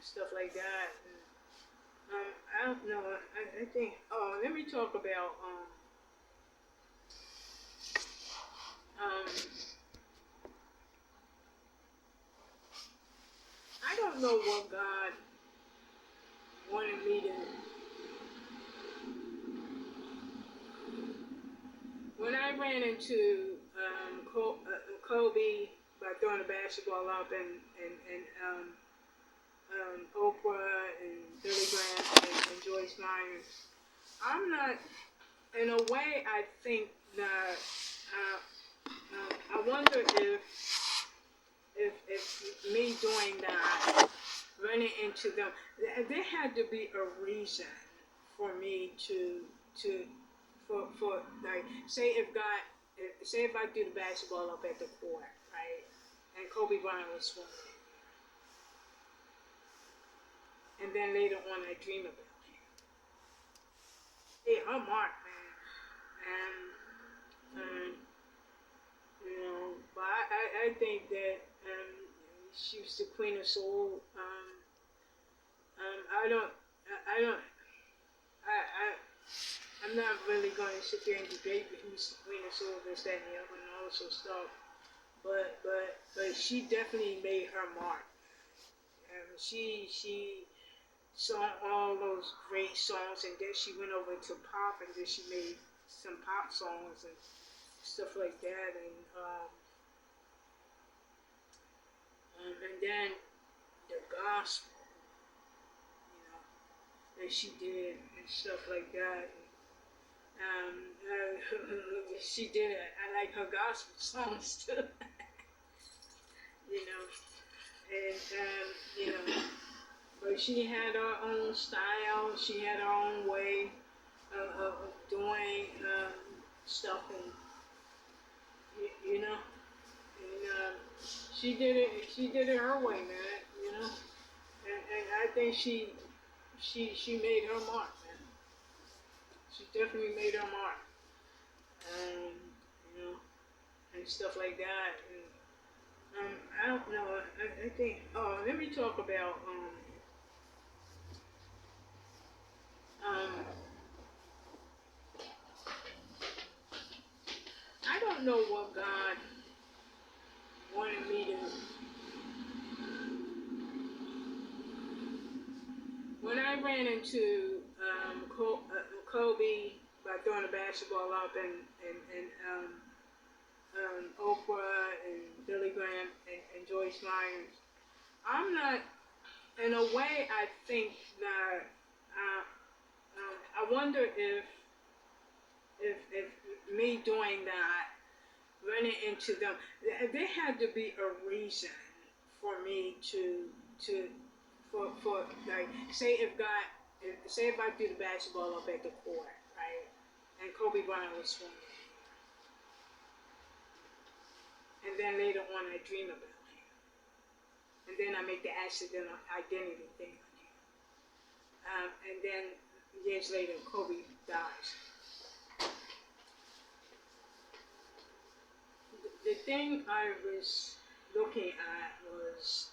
and stuff like that. And, I don't know. I think. Oh, let me talk about um I don't know what God wanted me to. When I ran into Kobe by throwing the basketball up and Oprah and Billy Graham and Joyce Myers, I'm not. In a way, I think that I wonder if me doing that, running into them, there had to be a reason for me to for like say if I do the basketball up at the court, right, and Kobe Bryant was swimming, and then later on I dream about him. Hey, her mark, man, and but I think that she was the queen of soul. I don't, I don't, I'm not really going to sit there and debate who's the queen of soul, this, that, and the other, and all this sort of stuff. But she definitely made her mark. She sung all those great songs, and then she went over to pop, and then she made some pop songs and stuff like that, and then the gospel, that she did and stuff like that. She did it. I like her gospel songs too, you know, and but she had her own style. She had her own way of doing stuff, and you know, and she did it. She did it her way, man. And I think she made her mark, man. She definitely made her mark, and and stuff like that. And I don't know. I think. Oh, let me talk about I don't know what God wanted me to. When I ran into Kobe by throwing the basketball up and Oprah and Billy Graham and Joyce Myers, I'm not. In a way, I think that I wonder if me doing that, running into them, there had to be a reason for me to for like say if I do the basketball up at the court, right, and Kobe Bryant was swimming, and then later on I dream about him, and then I make the accidental identity thing on him, and then years later Kobe dies. The thing I was looking at was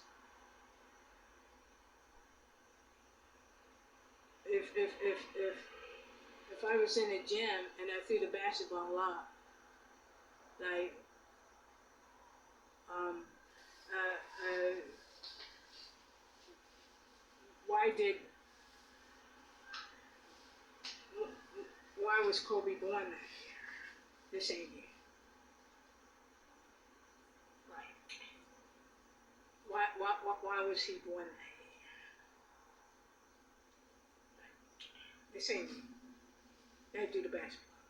if I was in a gym and I threw the basketball up, like why did why was Kobe born that year, the same year? Right. Why was he born that year? Right. The same year. They do the basketball.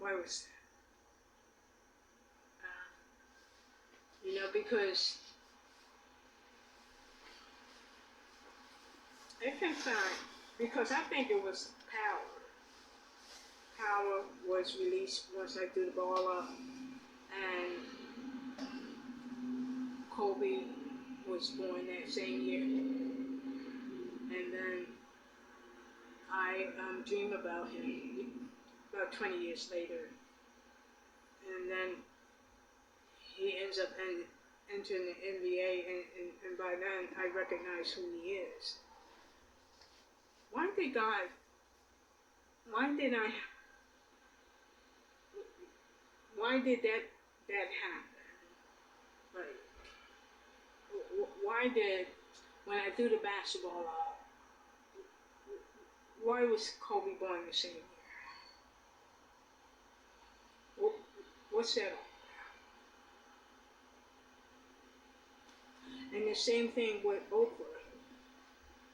Why was that? Because I think it was power. Power was released once I threw the ball up, and Kobe was born that same year, and then I dream about him about 20 years later, and then he ends up entering the NBA, and by then I recognized who he is. Why did God? Why did I? Why did that happen? Like, why did when I threw the basketball up? Why was Kobe born the same year? What's that all? And the same thing with Oprah.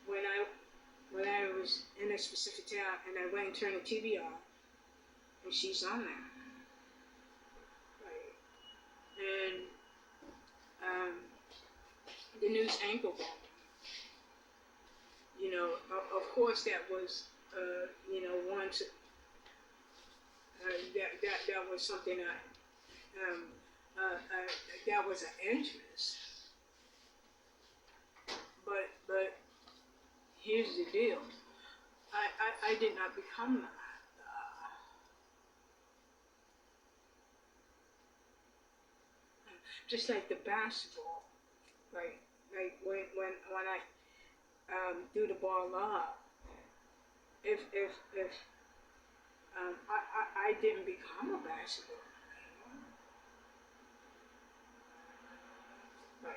When I was in a specific town and I went and turned the TV on, and she's on there, right? And the news anchor woman, of course that was, once that was something that was an interest. But here's the deal. I did not become that. Just like the basketball, like when I do the ball up, if I didn't become a basketball player,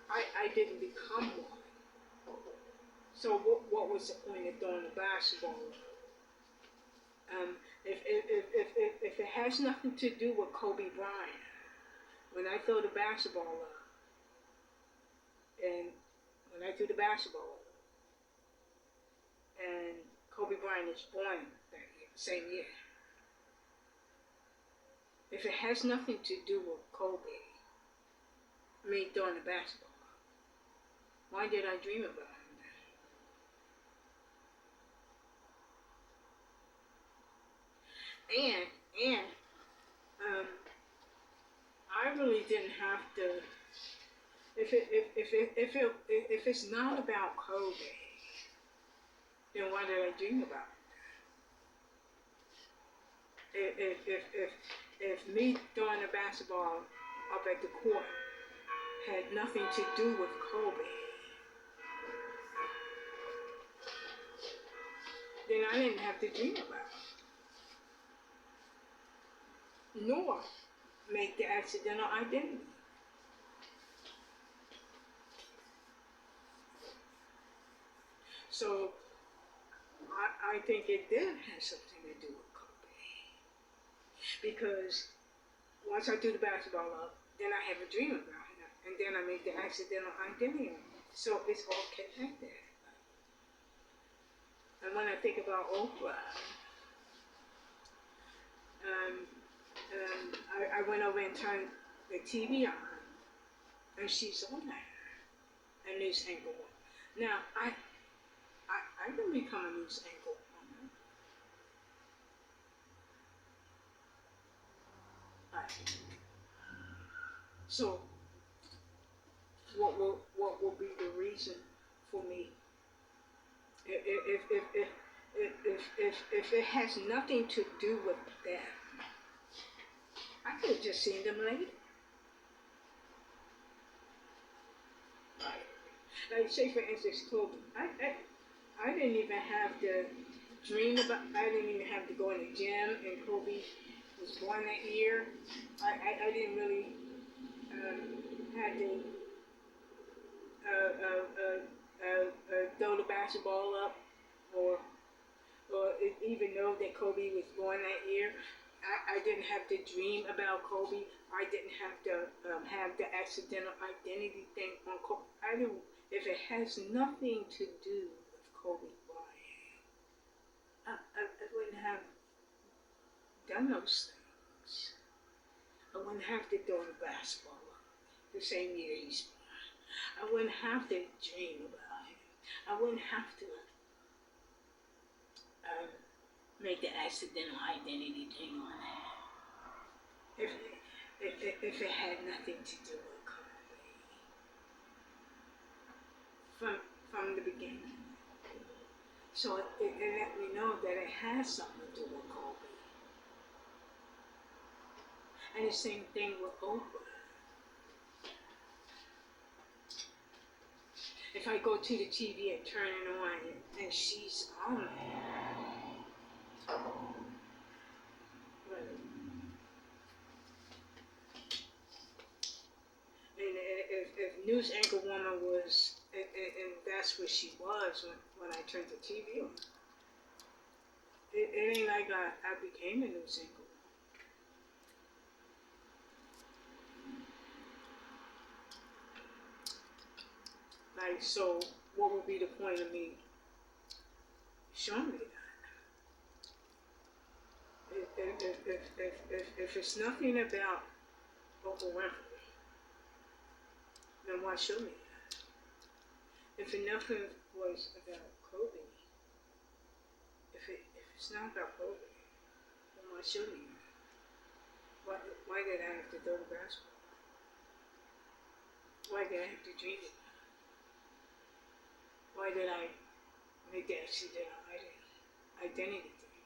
right? I didn't become one. So what was the point of throwing the basketball? If it has nothing to do with Kobe Bryant, when I throw the basketball up, and when I threw the basketball up, and Kobe Bryant is born that same year, if it has nothing to do with Kobe, me throwing the basketball up, why did I dream about it? And I really didn't have to. If it's not about Kobe, then why did I dream about it? If me throwing the basketball up at the court had nothing to do with Kobe, then I didn't have to dream about it, nor make the accidental identity. So I think it did have something to do with Kobe, because once I threw the basketball up, then I have a dream about him, and then I make the accidental identity. So it's all connected. And when I think about Oprah, I went over and turned the TV on, and she's on there, a news anchor woman. Now, I can become a news anchor woman. So, what will be the reason for me? If it has nothing to do with that, I could have just seen them later. Like, say for instance, Kobe. I didn't even have to dream about. I didn't even have to go in the gym, and Kobe was born that year. I didn't really had to throw the basketball up, or even know that Kobe was born that year. I didn't have to dream about Kobe. I didn't have to have the accidental identity thing on Kobe. I didn't. If it has nothing to do with Kobe Bryant, I wouldn't have done those things. I wouldn't have to throw the basketball up the same year he's born. I wouldn't have to dream about him. I wouldn't have to make the accidental identity thing on that. If it had nothing to do with Kobe from the beginning. So it let me know that it has something to do with Kobe. And the same thing with Oprah. if I go to the TV and turn it on and she's on it. But, and if news anchor woman was, and that's what she was when I turned the TV on, it ain't like I became a news anchor. Like, so what would be the point of me showing me that? If it's nothing about Oprah Winfrey, then why show me that? If nothing was about Kobe, if it's not about Kobe, then why show me that? Why did I have to throw the basketball? Why did I have to dream it? Why did I make the accidental identity thing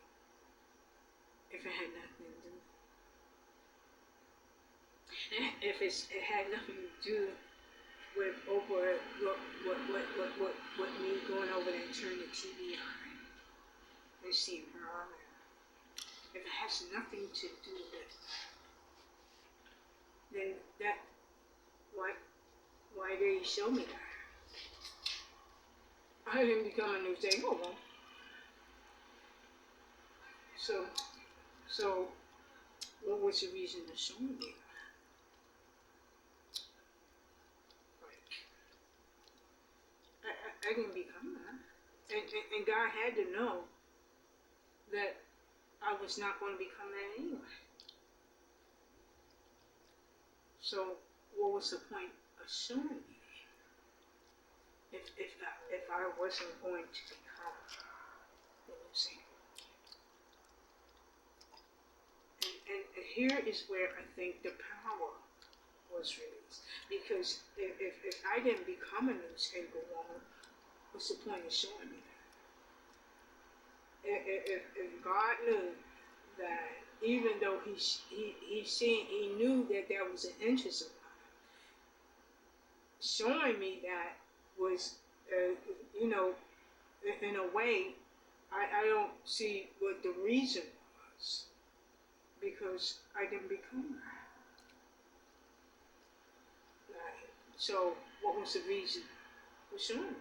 if it had nothing to do? If it had nothing to do with Oprah, what me going over there and turning the TV on and seeing her on there. If it has nothing to do with that, then why did he show me that? I didn't become a news anchor. So what was the reason to show me that? I didn't become that. And God had to know that I was not going to become that anyway. So what was the point of showing me if I wasn't going to become the news anchor? And here is where I think the power was released. Because if I didn't become a news anchor woman, what's the point of showing me that? If God knew that, even though he knew that there was an interest of mine, showing me that was, in a way, I don't see what the reason was, because I didn't become that. So what was the reason for showing me?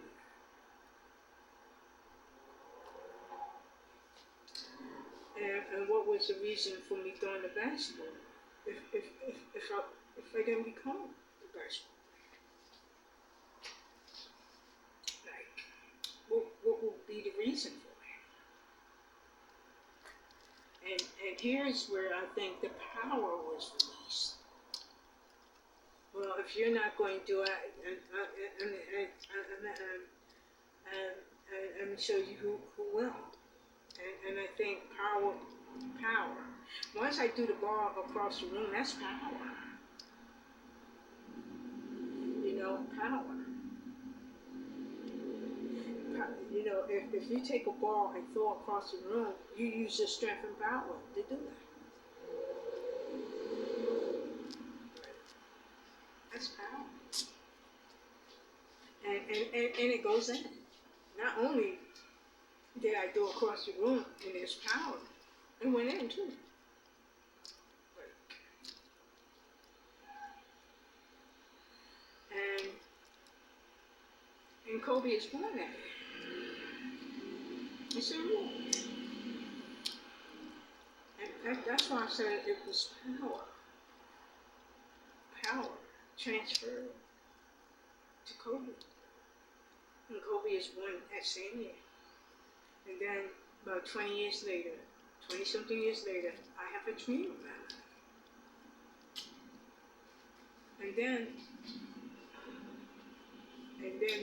And what was the reason for me throwing the basketball if I didn't become the basketball? Like, what would be the reason for it? And here's where I think the power was released. Well, if you're not going to do it, I'm going to show you who will. And I think power. Once I do the ball across the room, that's power. Power. If you take a ball and throw it across the room, you use your strength and power to do that. That's power. And it goes in. Not only did I do across the room, and there's power, it went in too. And Kobe is born at it. You see what? And that's why I said it was power. Power transferred to Kobe. And Kobe is born that same year. And then about 20-something years later, I have a dream about it. And then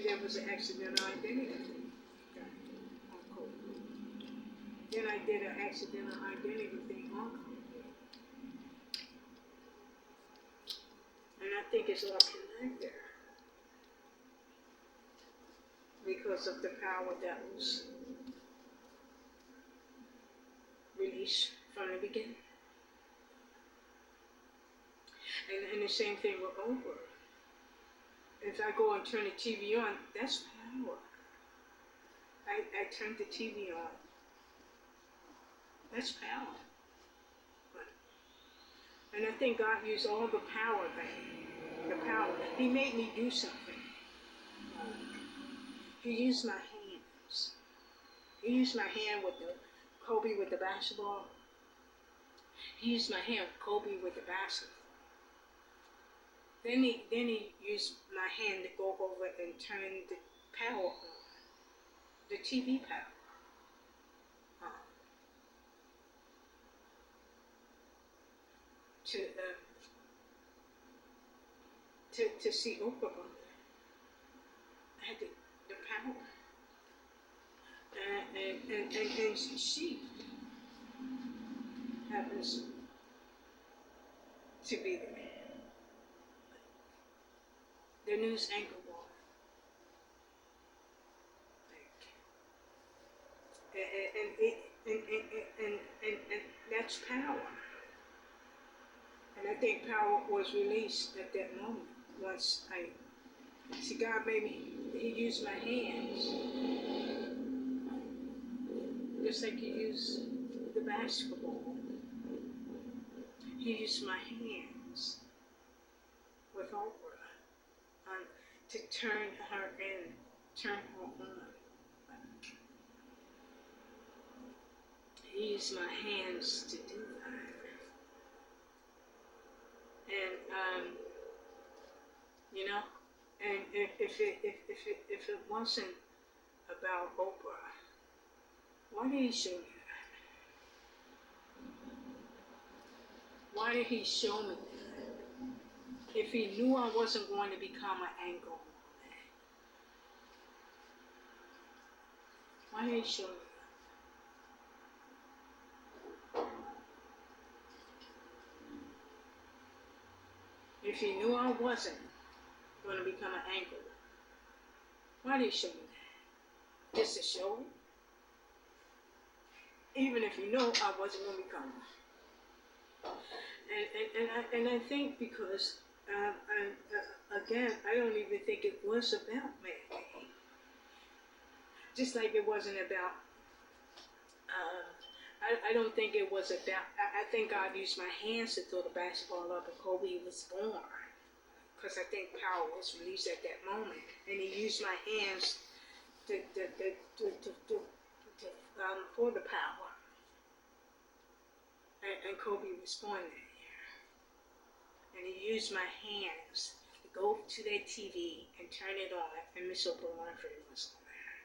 there was an accidental identity thing on Kobe. Then I did an accidental identity thing on Kobe. And I think it's all connected because of the power that was released from the beginning. And the same thing with Oprah. if I go and turn the TV on, that's power. I turned the TV on. That's power. And I think God used all the power thing. The power. He made me do something. He used my hands. He used my hand with the Kobe with the basketball. He used my hand with Kobe with the basketball. Then he used my hand to go over and turn the power on. The TV power. To see Oprah on there. I had the power. And she happens to be the news anchor woman. And that's power. And I think power was released at that moment. Once I see God made me, He used my hands. Just like He used the basketball. He used my hands with Oprah to turn her in, turn her on. He used my hands to do that. And and if it wasn't about Oprah, why did He show me that? Why did He show me that? If He knew I wasn't going to become an anchor woman, why did He show me that? If He knew I wasn't going to become an anchor, why did He show me that? Just to show me? Even if He knew I wasn't going to become one. And I think because, again, I don't even think it was about me. Just like it wasn't about, I don't think it was about, I think God used my hands to throw the basketball up and Kobe was born. Because I think power was released at that moment. And He used my hands for the power. And Kobe was born that year. And He used my hands to go to that TV and turn it on. And Miss Oprah Winfrey was on there.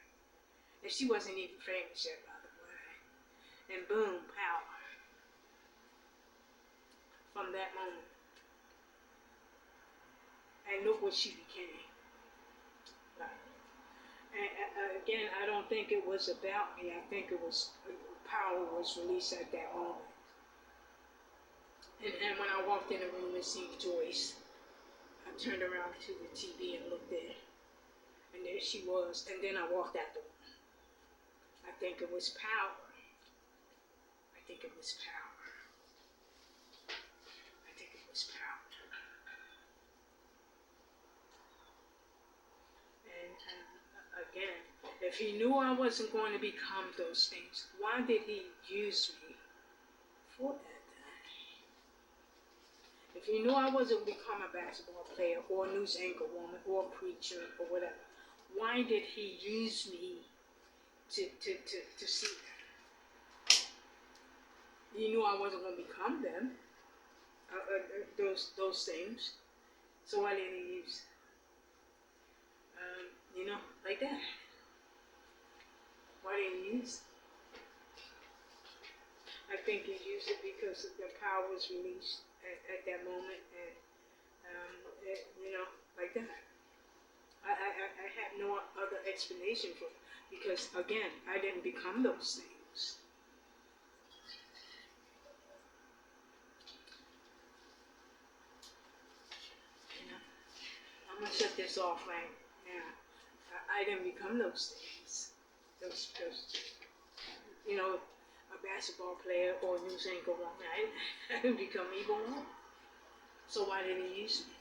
And she wasn't even famous yet, by the way. And boom, power. From that moment. And look what she became. And again, I don't think it was about me. I think it was, power was released at that moment. And when I walked in the room and seen Joyce, I turned around to the TV and looked there. And there she was. And then I walked out the room. I think it was power. I think it was power. I think it was power. Again, if He knew I wasn't going to become those things, why did He use me for that? If He knew I wasn't going to become a basketball player or a news anchor woman or a preacher or whatever, why did He use me to see that? He knew I wasn't going to become them, those things. So why didn't He use? Like that. Why didn't He use it? I think He used it because the power was released at that moment, and like that. I had no other explanation for it because, again, I didn't become those things. I'm gonna shut this off right now. I didn't become those things. Those a basketball player or a news anchor woman. I didn't become either one. So why did He use me?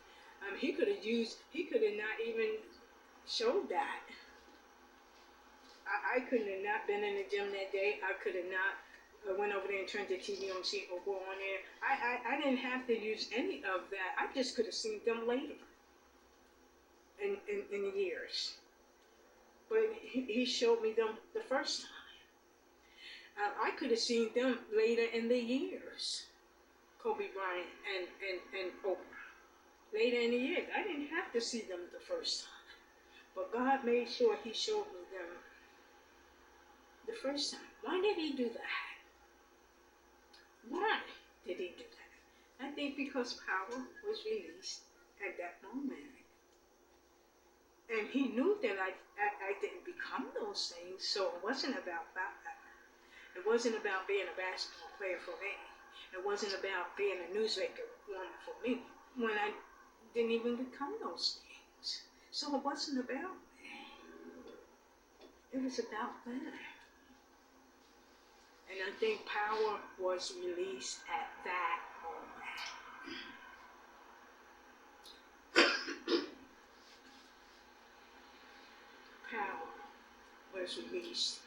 He could have not even showed that. I couldn't have not been in the gym that day. I could have not went over there and turned the TV on, see Oprah on there. I didn't have to use any of that. I just could have seen them later in the years. But he showed me them the first time. I could have seen them later in the years. Kobe Bryant and Oprah. Later in the years. I didn't have to see them the first time. But God made sure he showed me them the first time. Why did he do that? Why did he do that? I think because power was released at that moment. And he knew that I didn't become those things, so it wasn't about that. It wasn't about being a basketball player for me. It wasn't about being a newsmaker woman for me when I didn't even become those things. So it wasn't about me. It was about them. And I think power was released at that moment. Power was released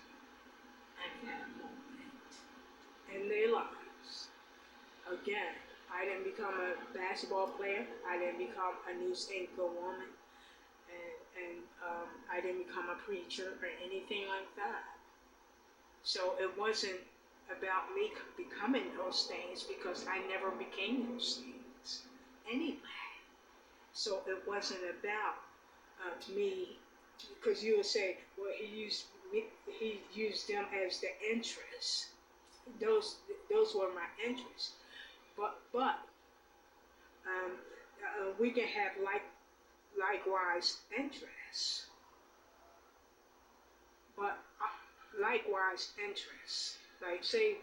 at that moment in their lives. Again, I didn't become a basketball player. I didn't become a news anchor woman. And I didn't become a preacher or anything like that. So it wasn't about me becoming those things because I never became those things anyway. So it wasn't about me, because you would say, well, he used them as the interests. Those were my interests. But we can have likewise interests. But likewise interests. Like say,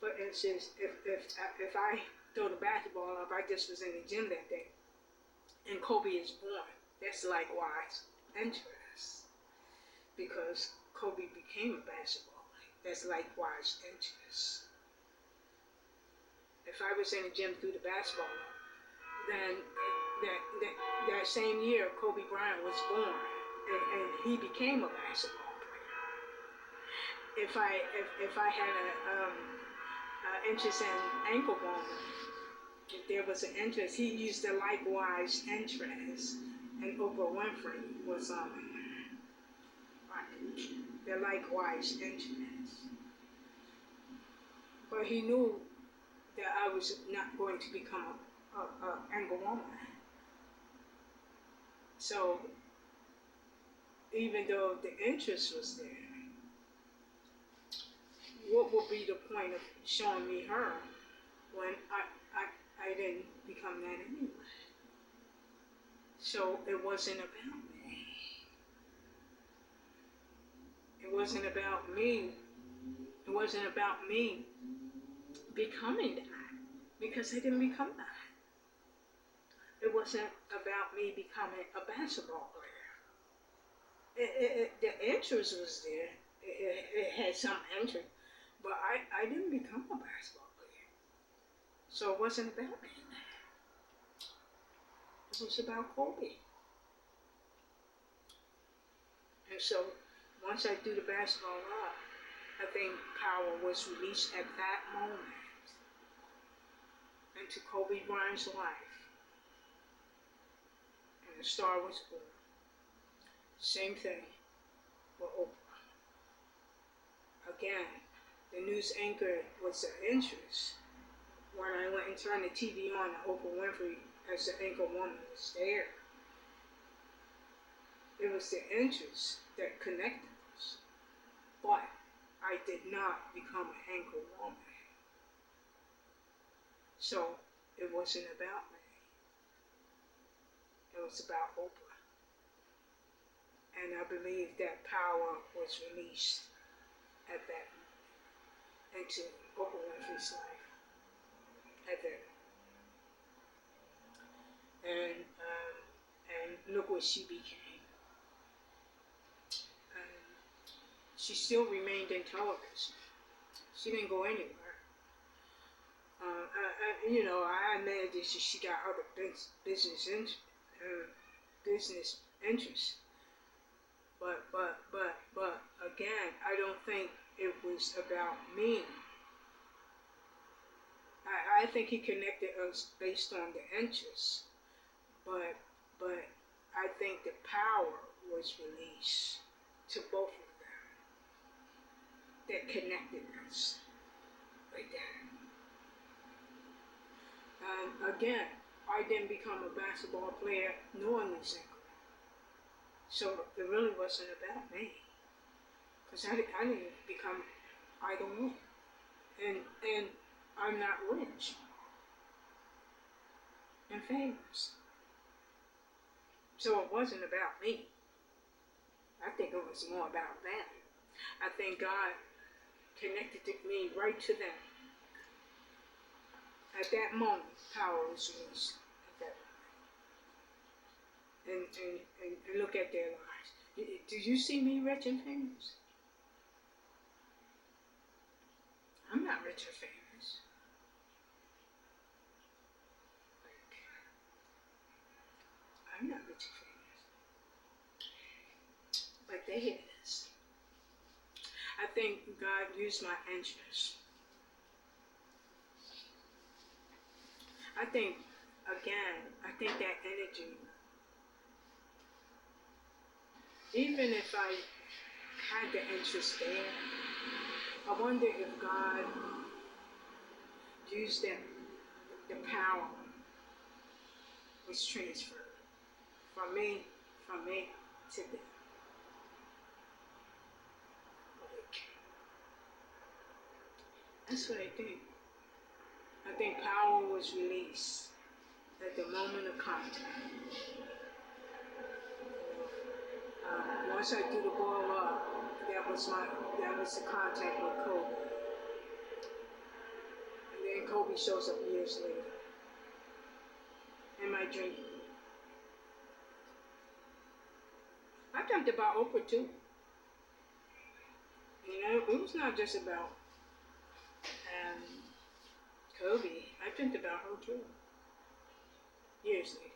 for instance, if I throw the basketball up, I just was in the gym that day, and Kobe is born. That's likewise interest, because Kobe became a basketball player. That's likewise interest. If I was in the gym through the basketball, then that same year Kobe Bryant was born, and he became a basketball player. If I had an interest in ankle bone, if there was an interest, he used the likewise interest, and Oprah Winfrey was the likewise interest. But he knew that I was not going to become a ankle woman. So even though the interest was there, what would be the point of showing me her when I didn't become that anyway? So it wasn't about me. It wasn't about me. It wasn't about me becoming that, because I didn't become that. It wasn't about me becoming a basketball player. The interest was there. It had some interest, but I didn't become a basketball player. So it wasn't about me. It was about Kobe. And so once I threw the basketball up, I think power was released at that moment into Kobe Bryant's life. And the star was born. Same thing with Oprah. Again, the news anchor was an interest. When I went and turned the TV on, Oprah Winfrey as the anchor woman was there. It was the interest that connected us. But I did not become an anchor woman. So it wasn't about me. It was about Oprah. And I believe that power was released at that moment into Oprah Winfrey's life. At that. And look what she became. She still remained in television. She didn't go anywhere. I imagine she got other business business interests. But again, I don't think it was about me. I think he connected us based on the interests, but I think the power was released to both of them that connected us like that. And again, I didn't become a basketball player nor a musician. So it really wasn't about me. Because I didn't become either one. And I'm not rich and famous. So it wasn't about me. I think it was more about them. I think God connected me right to them. At that moment, power was released. At that moment. And look at their lives. Do you see me rich and famous? I'm not rich or famous. I'm not rich or famous. But there it is. I think God used my interests. I think that energy, even if I had the interest there, I wonder if God used that, the power was transferred from me to them. That's what I think. I think power was released at the moment of contact. Once I threw the ball up, that was the contact with Kobe. And then Kobe shows up years later in my dream. I dreamt about Oprah too. You know, it was not just about Kobe. I dreamt about her too. Years later.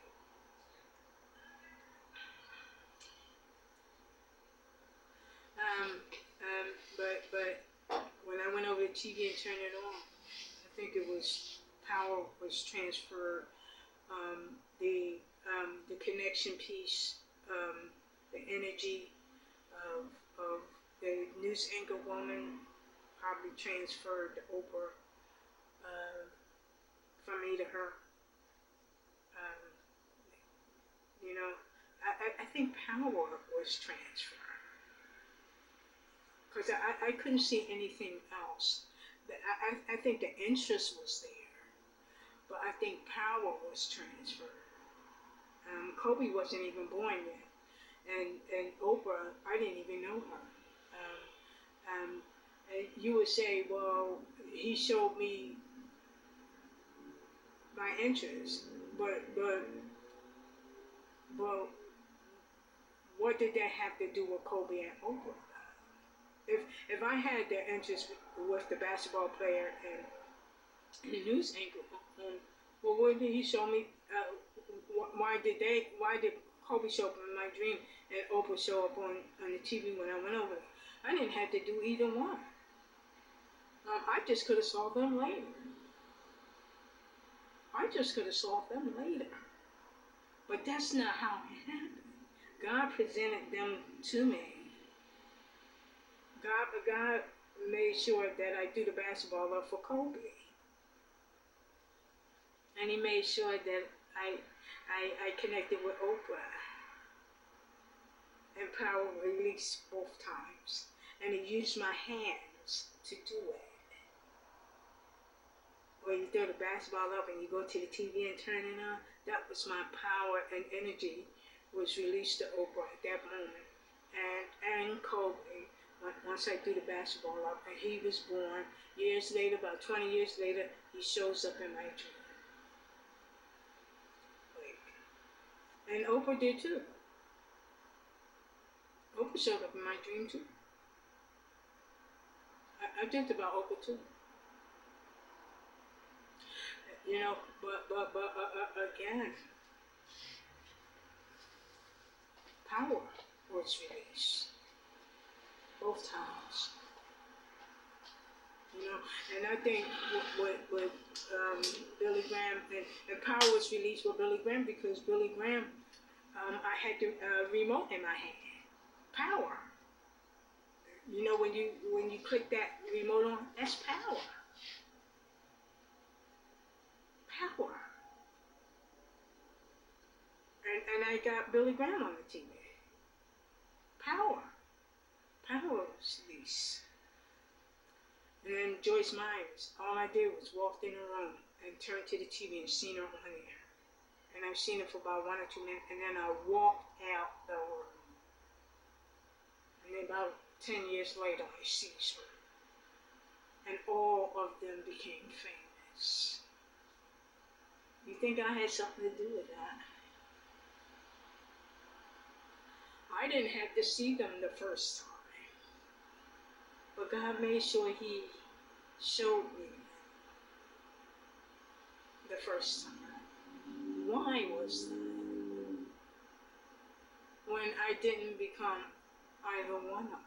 But when I went over to TV and turned it on, I think it was power was transferred. The connection piece, the energy of the news anchor woman probably transferred to Oprah from me to her. You know, I think power was transferred. Because I couldn't see anything else. I think the interest was there, but I think power was transferred. Kobe wasn't even born yet, and Oprah, I didn't even know her. And you would say, well, he showed me my interest, but what did that have to do with Kobe and Oprah? If I had the interest with the basketball player and the news anchor, well, what did he show me? Why did Kobe show up in my dream and Oprah show up on the TV when I went over there? I didn't have to do either one. I just could have saw them later. But that's not how it happened. God presented them to me. God made sure that I threw the basketball up for Kobe. And he made sure that I connected with Oprah. And power released both times. And he used my hands to do it. When you throw the basketball up and you go to the TV and turn it on, that was my power and energy was released to Oprah at that moment. And Kobe, once I threw the basketball up, and he was born. Years later, about 20 years later, he shows up in my dream. And Oprah did too. Oprah showed up in my dream too. I dreamt about Oprah too. You know, but again, power was released. Both times. You know, and I think with Billy Graham, and power was released with Billy Graham because Billy Graham, I had the remote in my hand. Power. You know, when you click that remote on, that's power. Power. And I got Billy Graham on the TV. Power. Power was released. And then Joyce Myers, all I did was walk in the room and turn to the TV and seen her on there. And I've seen her for about 1 or 2 minutes, and then I walked out the room. And then about 10 years later, I see her. And all of them became famous. You think I had something to do with that? I didn't have to see them the first time. But God made sure He showed me the first time. Why was that? When I didn't become either one of them.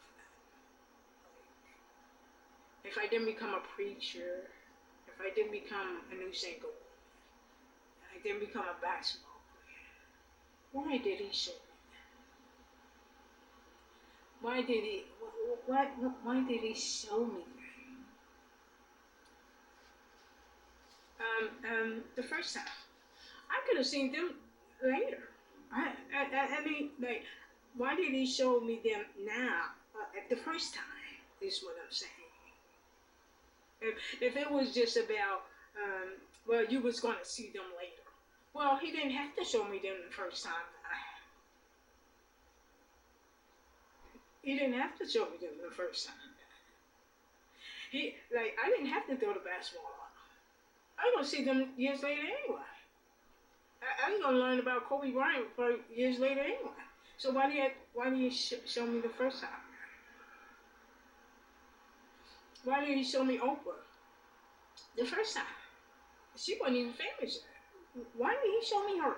If I didn't become a preacher, if I didn't become a news anchor, I didn't become a basketball player. Why did He show me that? Why did He show me that? The first time, I could have seen them later. I mean, like, why did He show me them now? At the first time, is what I'm saying. If it was just about, well, you was going to see them later. Well, He didn't have to show me them the first time. He didn't have to show me them the first time. I didn't have to throw the basketball up. I was going to see them years later anyway. I was going to learn about Kobe Bryant for years later anyway. So why did He show me the first time? Why did He show me Oprah the first time? She wasn't even famous yet. Why did He show me her?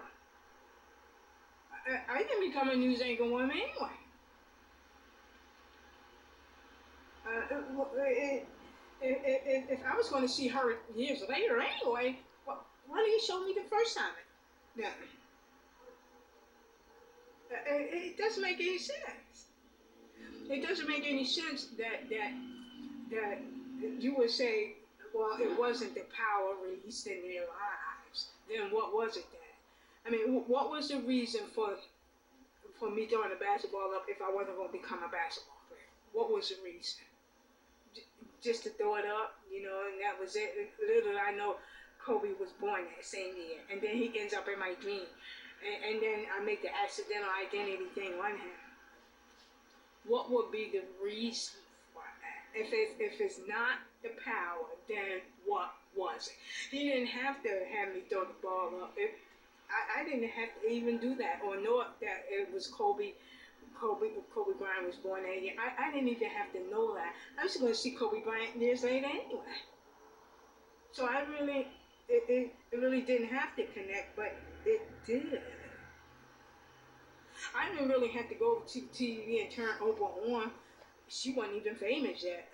I didn't become a news anchor woman anyway. If I was going to see her years later anyway, why did He show me the first time? Yeah. It doesn't make any sense. It doesn't make any sense that you would say, well, it wasn't the power released in their lives. Then what was it then? I mean, what was the reason for me throwing the basketball up if I wasn't going to become a basketball player? What was the reason? Just to throw it up, you know, and that was it. Little I know, Kobe was born that same year, and then he ends up in my dream, and then I make the accidental identity thing on him. What would be the reason for that? If it's not the power, then what was it? He didn't have to have me throw the ball up. I didn't have to even do that or know that it was Kobe Bryant was born that year. I didn't even have to know that. I was going to see Kobe Bryant years later anyway. So it really didn't have to connect, but it did. I didn't really have to go to TV and turn Oprah on. She wasn't even famous yet.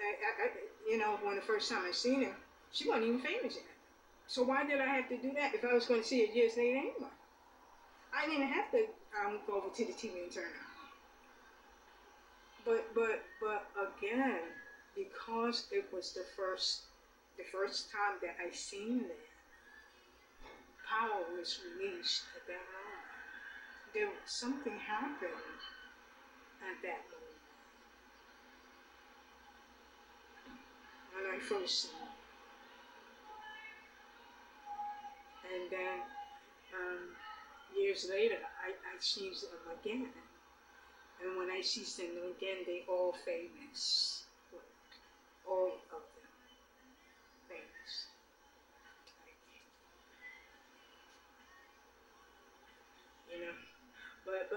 You know, when the first time I seen her, she wasn't even famous yet. So why did I have to do that if I was going to see her years later anyway? I didn't have to go over to the TV and turn her on. But again, because it was the first time that I seen them, power was released at that moment. Something happened at that moment. When I first saw them. And then years later, I seen them again. And when I see them again, they all famous. All of them famous. You know, but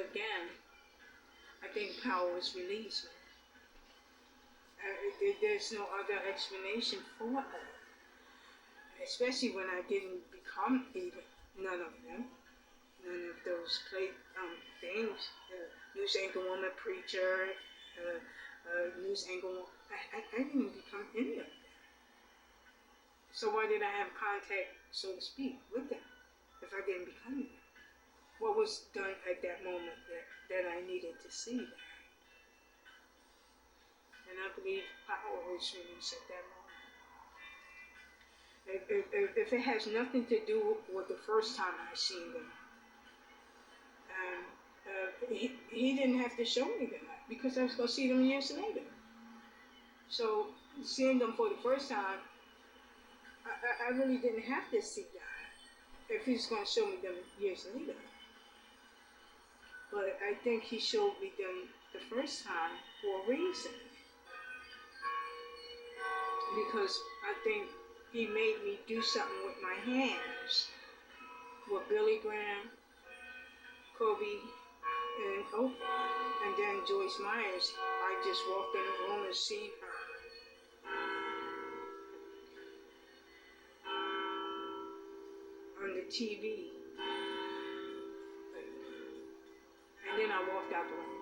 again, I think power was released. There's no other explanation for it. Especially when I didn't become even none of them, none of those things. news anchor woman, preacher, news anchor woman. I didn't become any of that. So why did I have contact, so to speak, with them if I didn't become them? What was done at that moment that I needed to see that? And I believe power was released at that moment. If it has nothing to do with the first time I seen them, he didn't have to show me that because I was going to see them years later. So seeing them for the first time, I really didn't have to see that if he's going to show me them years later. But I think he showed me them the first time for a reason. Because I think he made me do something with my hands. With Billy Graham, Kobe and Oprah, and then Joyce Myers. I just walked in the room and seen her. On the TV. And then I walked out the room.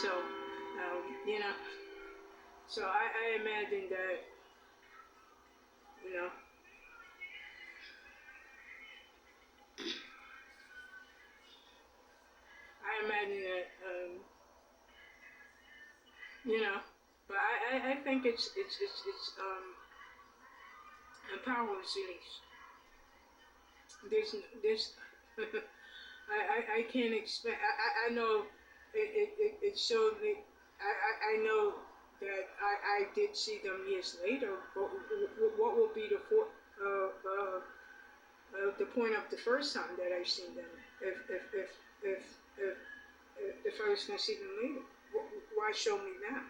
So, so I imagine that, I imagine that, but I think it's empowers release. There's I can't expect. I know it showed me. I know that I did see them years later. But what will be the point of the first time that I seen them? If I was going to see them later, why show me now?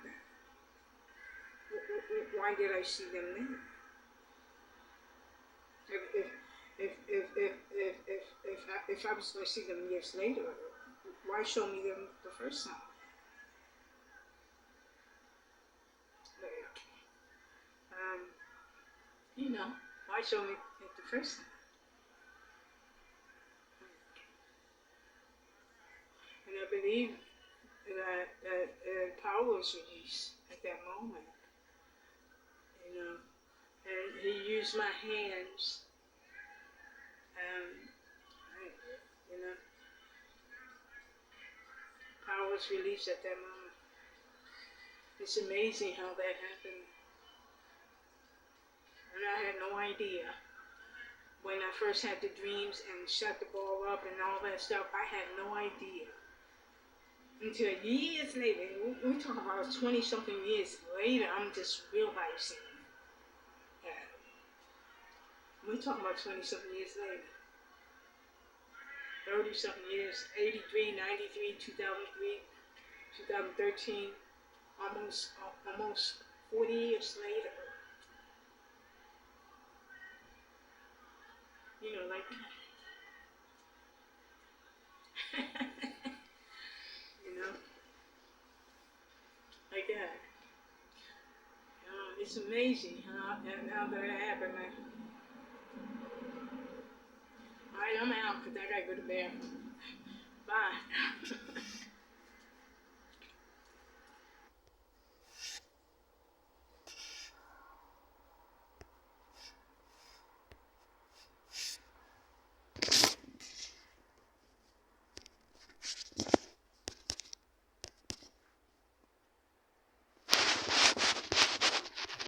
Why did I see them then? If I was going to see them years later, why show me them the first time? Why show me it the first time? And I believe that power was released at that moment. And he used my hands. Power was released at that moment. It's amazing how that happened. And I had no idea. When I first had the dreams and shut the ball up and all that stuff, I had no idea. Until years later, we're talking about 20-something years later, I'm just realizing that. We're talking about 20-something years later. 30-something years, 83, 93, 2003, 2013, almost 40 years later. Like that. Like that. It's amazing how that happened. Alright, I'm out because I gotta go to bed. Bye.